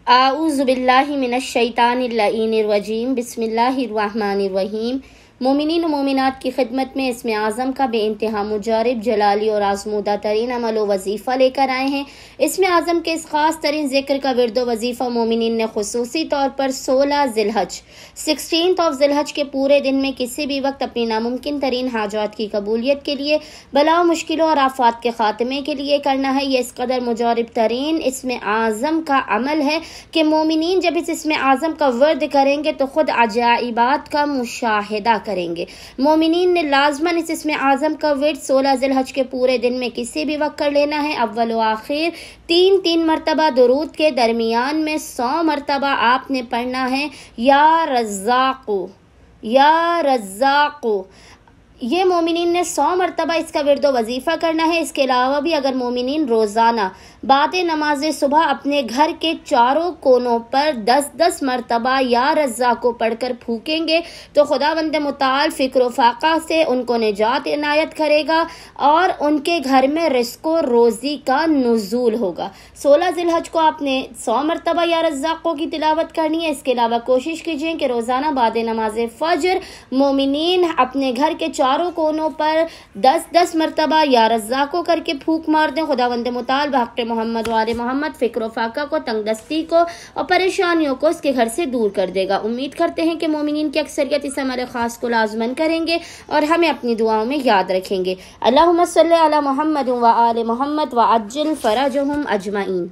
आऊज़ु बिल्लाहि मिनश शैतानिर रजीम। बिस्मिल्लाहिर रहमानिर रहीम। मोमिनीन व मोमिनात की खिदमत में इसमें आज़म का बेइंतहा मुजारिब, जलाली और आज़मूदा तरीन अमल व वजीफ़ा लेकर आए हैं। इसमें आज़म के इस ख़ास तरीन ज़िक्र का विर्द वजीफ़ा मोमिनीन ने खुसूसी तौर पर 16 ज़िलहज 16 ऑफ ज़िलहज के पूरे दिन में किसी भी वक्त अपनी नामुमकिन तरीन हाजात की कबूलियत के लिए, बला मुश्किलों और आफात के ख़ात्मे के लिए करना है। ये इस कदर मुजारिब तरीन इसमें आज़म का अमल है कि मोमिनीन जब इसमें आज़म का वर्द करेंगे तो खुद अजाइबात का मुशाहिदा करेंगे। मोमिनीन ने लाजमन इसमें आज़म का विर्द 16 ज़िलहज के पूरे दिन में किसी भी वक्त कर लेना है। अव्वल व आखिर 3-3 मरतबा दुरूद के दरमियान में 100 मरतबा आपने पढ़ना है या रज़्ज़ाक़ु या रज़्ज़ाक़ु। ये मोमिनीन ने 100 मरतबा इसका विर्द वजीफ़ा करना है। इसके अलावा भी अगर मोमिनीन रोज़ाना बाद नमाज सुबह अपने घर के चारों कोनों पर 10-10 मरतबा या रज़्ज़ा को पढ़कर फूकेंगे तो खुदावंद मुताल फ़िक्र फ़ाक़ा से उनको निजात इनायत करेगा और उनके घर में रिज़्क़ व रोज़ी का नुज़ूल होगा। 16 ज़िलहज को आपने 100 मरतबा या रज़्ज़ाक़ों की तिलावत करनी है। इसके अलावा कोशिश कीजिए कि रोज़ाना बाद नमाज फ़जर मोमिनीन अपने घर के चारों कोनों पर 10-10 मरतबा या रज़्ज़ाक़ों करके फूक मार दें। खुदावंद मुताल बहक़ मोहम्मद वाले मोहम्मद फ़िक्र फ़ाक़ा को, तंगदस्ती को और परेशानियों को उसके घर से दूर कर देगा। उम्मीद करते हैं कि मोमिनीन की अक्सरियत इस अमल ख़ास को लाज़मन करेंगे और हमें अपनी दुआओं में याद रखेंगे। अल्लाहुम्मा सल्ली अला मुहम्मद व आले मुहम्मद व अज्जिल फ़रजहुम अजमईन।